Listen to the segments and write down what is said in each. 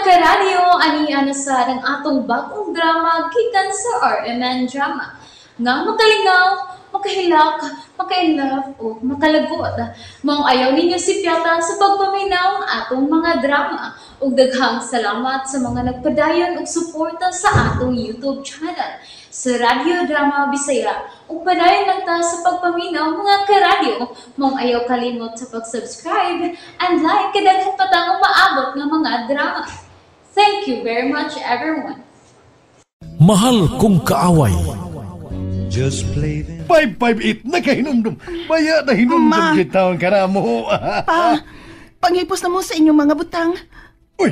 karadyo, aniya na sa ng atong bagong drama gikan sa RMN Drama. Nga makalingaw, makahilak, maka-inlove, o makalagod. Maong ayaw ninyo si Piata sa pagpaminaw ang atong mga drama. Ug daghang salamat sa mga nagpadayon ug suporta sa atong YouTube channel sa Radyo Drama Bisaya. Ug padayon lang ta sa pagpaminaw mga karadyo. Maong ayaw kalimot sa pag-subscribe and like kadaghan pa tang maabot nga mga drama. Thank you very much, everyone. Mahal kong kaaway. Just play them. 558 na kahinumdum. Baya na hinumdum kita ang karamo. Pangipos na mo sa inyong mga butang. Uy,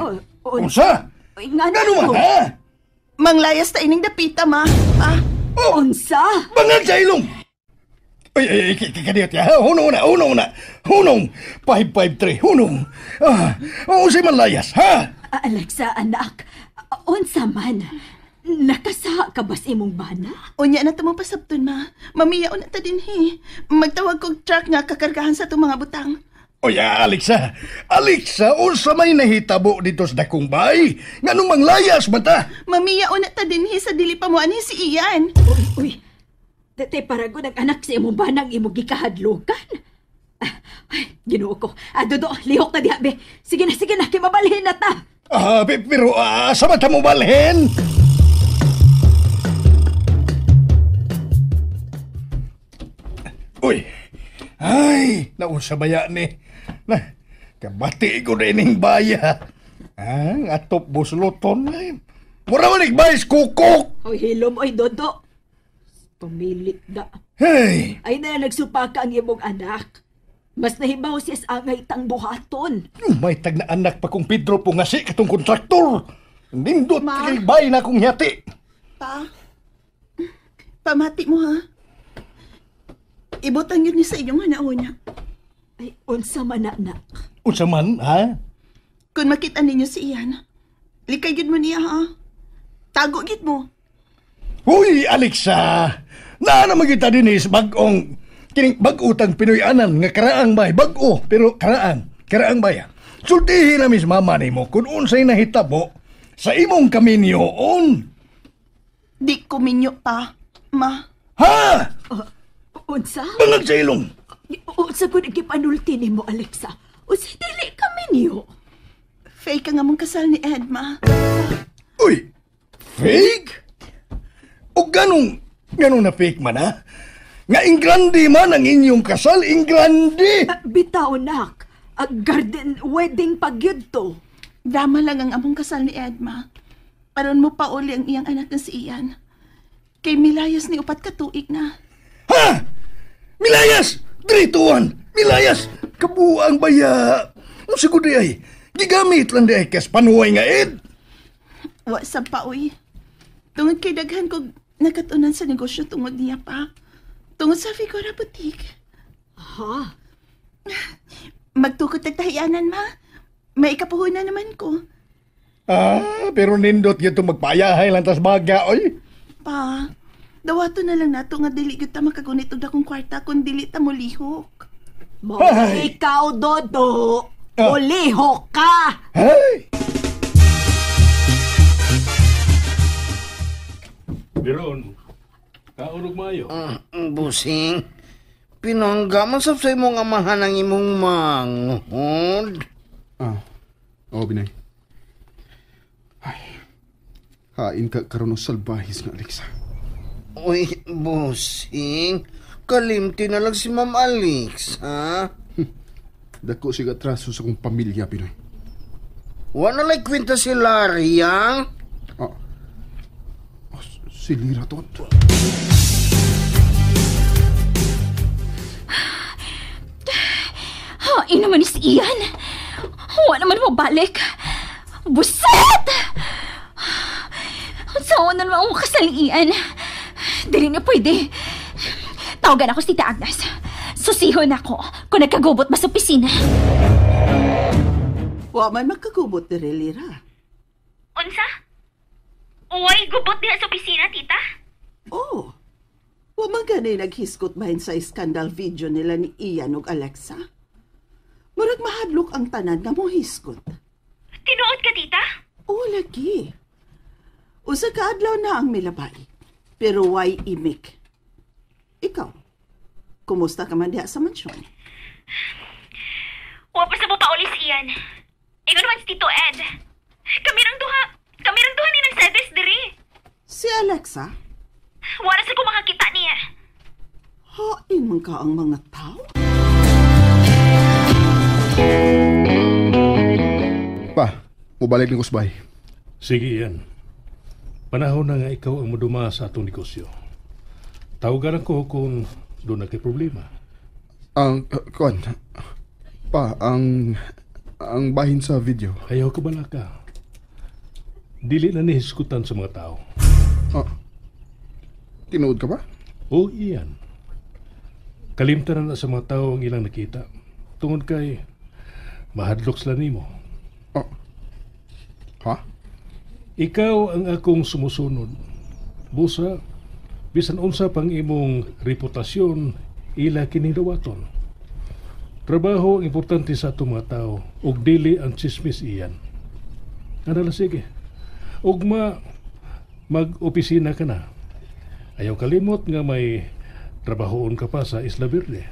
unsa? Ngano man ha? Manglayas ta ining dapita, ma. Unsa? Bangag sa ilong. Ay, kadiyot ya. Hunong na. Hunong. 553, hunong. Unsay man layas, ha? Alexa, anak. Unsa man? Nakasa ka ba sa imong bana? Unya na mo pasabton, ma. Mamiyaon na ta dinhi. Magtawag kog truck nga kakargahan sa itong mga butang. Oya, Alexa, unsa may nahitabo dito sa dakong bay? Nganong manglayas ba ta? Mamiyaon na ta dinhi sa dili pa mo ani si Ian. Uy. Dati parago nag-anak sa imong banang imong gikahadlokan. Ay, Ginoo ko. Dodo, lihok na diha, be. Sige na, kay mabalhin na ta. Pero sa mata mo balhin? Uy, ay, naunsa baya ni. Kabati ko rin yung baya. Ang atop busloton na yun. Mura mo nagbayas kukok. Oy, hilom, oy, Dodo. Pumilit na. Hey! Ay na nagsupaka ang imong anak. Mas nahibaw siya sa angay tang buhaton. May tag na anak pa kong Pedro Pungasi katong kontraktor. Nindot Ma? kay bay na akong yati. Pamati mo, ha? Ibutang yun ni sa inyong hanaonya. Ay, unsa man anak. Unsa man, ha? Kung makita ninyo si Ian, likay yun mo niya, ha? Tago gid mo. Uy, Alexa! Naman kita din is bag-ong kining bag-utang Pinoy-anan nga karaang bay. Bag-o, pero karaang bay. Sultihin na mis mama ni mo kung unsay nahitabo sa imong kaminyoon. Di ko minyo pa, ma. Ha? Unsa? Bangag sa ilong. Unsa ko nagipanulti ni mo, Alexa? Unsa dili kami niyo? Fake ka nga mong kasal ni Ed, ma. Uy! Fake? O ganong na fake man, ha? Nga ingrandi man ang inyong kasal, ingrandi! Bitaw, nak. Garden wedding pagyud to. Drama lang ang among kasal ni Ed, ma. Paron mo pa uli ang iyang anak na si Ian. Kay milayas ni upat ka tuig na. Ha? Milayas! Drituan! Milayas! Kabuang baya! Ang siguro ay, gigamit lang di ay kas panuway nga, Ed! Wa sa pa, uy. Tungod kay daghan ko nakatunan sa negosyo tungod niya pa. Tungod sa Figura Boutique. Ha? Magtukot nagtahiyanan, ma. May ikapuhunan naman ko. Pero nindot yun itong magpayahay lang tas baga, oy. Pa, dawato na lang nato nga dili gyud ta makagunit og dakong kwarta kung dili ta mo lihok. Mo Ay! ikaw, Dodo. Ulihok ka! Hey! Biron, kaurog mayo. Busing, pinangga man sab sa imong amahan ang imong manghod. Oo, Binay. Ay, hain ka karon og salbahis nga, Alexa. Uy, busing, kalimti na lang si Ma'am Alex, ha? Dako siya atraso sa kong pamilya, Pinoy. Wala like kwenta si Lariang. Si Lira to. Hain naman ni si Ian. Huwag naman mo balik. Buset! Saan na naman ako kasal ni Ian? Dili na pwede. Tawagan ako si Tita Agnes. Susihon ako kung nagkagubot ba sa opisina. Wa man magkagubot diri, Lira. Unsa? Uy, gubot diha sa opisina, tita? Oh, wa man ganay naghiskot bahin sa skandal video nila ni Ian ug Alexa. Murag mahadlok ang tanan nga mo hiskot. Tinuod ka, tita? Oo, lagi. Usa ka adlaw na ang milabay. Pero why imik? Ikaw, kumusta ka man diha sa mansyon? Wa pa sa mo paulis iyan. Ikaw naman si Tito Ed. Kami rang duha ni ng service diri. Si Alexa? Wala sa ko makakita niya. Hain man ka ang mga tao? Pa, mubalik ni Kusbay. Sige yan. Panahon na nga ikaw ang maduma sa atong negosyo. Tawagan ako kung doon na kay problema. Pa, ang bahin sa video. Ayaw ka bala ka. Dili na nihiskutan sa mga tao. Tinuod ka ba? O iyan. Kalimtan na sa mga tao ang ilang nakita. Tungod kay mahadlok sila nimo. Ha? Ikaw ang akong sumusunod. Busa, bisan unsa pang imong reputasyon, ila kinidawaton. Trabaho ang importante sa atong mga tao, ug dili ang chismis iyan. Anala sige. Ug mag-opisina ka na. Ayaw kalimot nga may trabahoon ka pa sa Isla Verde.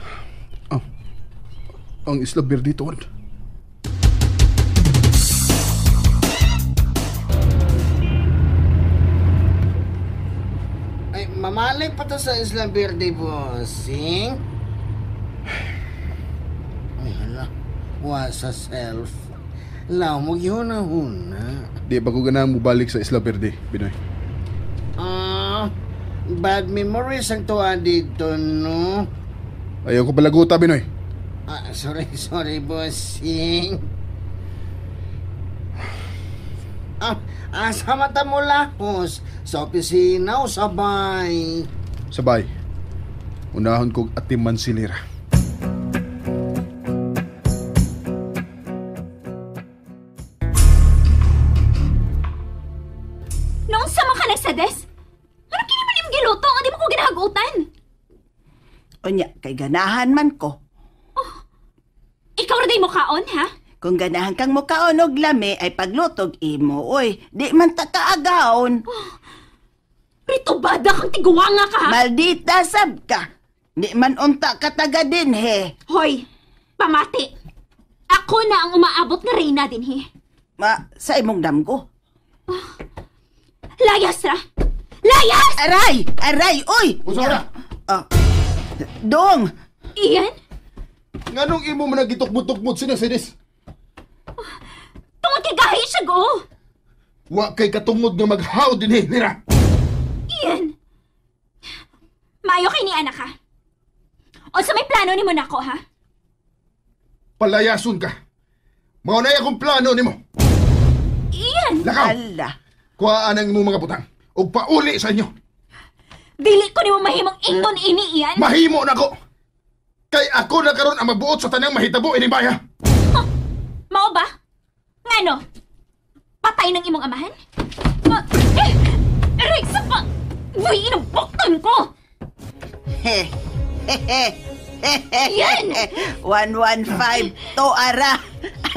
Ang Isla Verde tuon. Ay, mamalay pa to sa Isla Verde, bossing. Ay, hala. Wa sa self. Law mo gihuna-huna. Di ba ko ganahan mo balik sa Isla Verde, Binoy? Bad memories ang tuwa dito, no? Ayaw ko palaguta, Binoy. Sorry, bossing. Sa mata mo lahos. Sa opisina o sabay? Sabay. Unahon kong atiman silira. Noong sama ka nagsades? Ano kini man yung giluto? Nga di mo ko ginahagutan. Onya, kay ganahan man ko. Ikaw rin mo kaon, ha? Kung ganahan kang mukaon og lami ay paglutog imo, oy, di man ta kaagaon. Rito bada kang tiguwanga ka, ha? Maldita sab ka. Di man unta ka taga din, he. Hoy, pamati. Ako na ang umaabot na reyna din, he. Sa imong damgo. Layas ra! Layas! Aray, oy! Usara! Dong! Iyan? Nganong imo man nagitukbot-tukbot sinasinis? Tungod kay gahi siya, go! Wa kay katungod nga maghaw din, Nira! Iyan! Maayo kay ni anak, ha? O sa may plano ni mo nako, ha? Palayason ka! Maunay akong plano nimo. Iyan! Lakaw! Ala! Kuhaan ang imong mga butang o pauli sa inyo. Dili ko ni mo mahimong ingon ini, Iyan! Mahimo na ko! Kay ako na karon ang magbuot sa tanang mahitabo inibaya. Mao ba? Ngano? Patay ng imong amahan? Rex, pa! Uy, inaboktan ko! Yan! 115 to ara.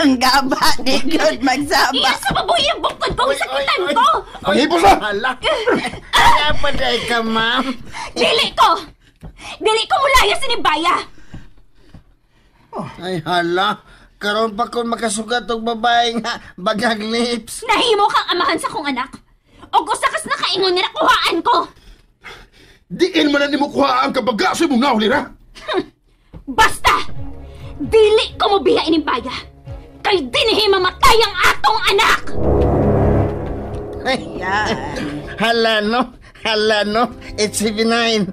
Ang gaba di good magsama. Iyan sa baboy yung bukod ko! Sakitan ko! Panghipo sa! Hala! Kaya pa day ka, ma'am. Dili ko! Dili ko mulaya sinibaya! Ay, hala. Karon pa kung makasugat og babae nga bagang lips. Nahimo kang amahan sa kong anak. O gusakas na kaingon nga nakuhaan ko. Diin man na nimo kuha ang kabaga sa imong ngaw, Nira. Basta! Dili ko mo biya inimbaya. Kay dinhi mamatay ang atong anak! Ay, Yan. hala no. It's benign.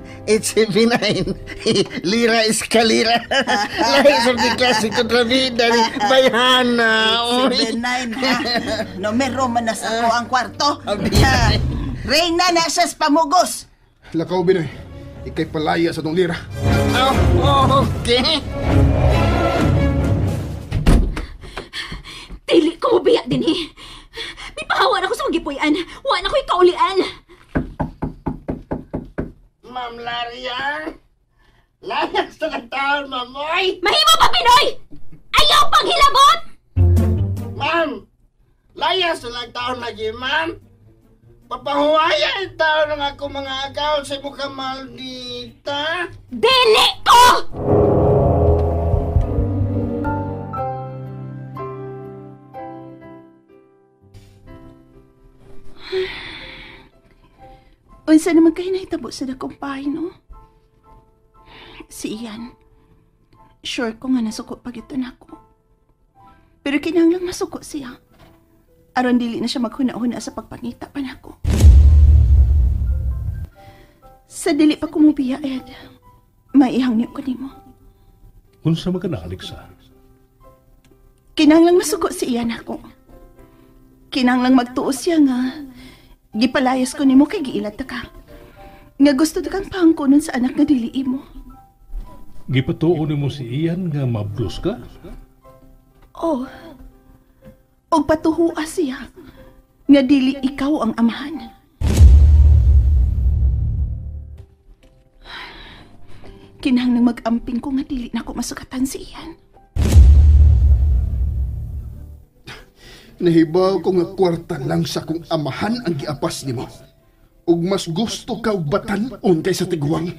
Lira is kalira. Lahis of the classic kontrabida ni Bayhana. It's 9 ha. Numero man na sa ko ang kwarto. Abiyay. Reyna na siya sa pamugos. Lakaw, Binoy. Ikay palaya sa tong Lira. Okay. Dili ko mo biya din eh. Pipahawan ako sa magipuyan. Wan ako'y kaulian. Ma'am Laria. Layak sa nagtaon, mamoy. Mahimo ba, Pinoy? Ayaw pang hilabot! Ma'am. Layas na lang taon lagi, ma'am. Papahuwaya yung taon ng ako mga account sa mukha maldita. Dili ko! Unsa naman kayo nahitabo sa dakong pahay, no? Si Ian. Sure ko nga nasuko pa gito na ako. Pero kinahanglang masuko siya. Aron dili na siya maghuna-huna sa pagpangita pa nako. Sa dili pa kumubiya, Ed, maihang niyo ko nimo. Unsa man kana, Alexa? Kinahanglang masuko si Ian ako. Kinahanglang magtuos siya nga gipalayas ko nimo kay giilat ta ka. Nga gusto ta kang pangkunon sa anak nga dili imo. Gipatuo nimo si Ian nga mablos ka? Oh. Og patuhua siya nga dili ikaw ang amahan. Kinahanglang mag-amping ko nga dili na ko masukatan si Ian. Nahibaw ko nga kwarta lang sa kong amahan ang giapas nimo. Ug mas gusto ka batan-on kaysa tiguang.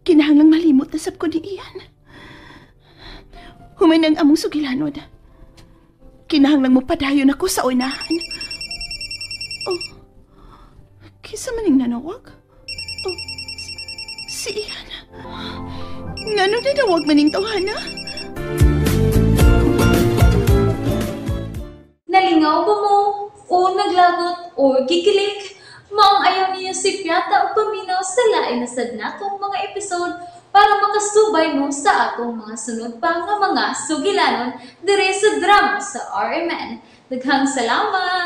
Kinahanglang malimot na sab ko ni Ian. Huminang among sugilanod. Kinahanglang mo padayon ako sa unahan. Oh, kisa maning nanawag? Oh, si Ian. Ngano nanawag maning tawhana? Nalingaw ba mo? O naglagot? O gikilig? Maong ayaw niya si Piata o paminaw sa lain na sad natong mga episode para makasubay mo sa atong mga sunod pa nga mga sugilanon dire sa drama sa RMN. Daghang salamat!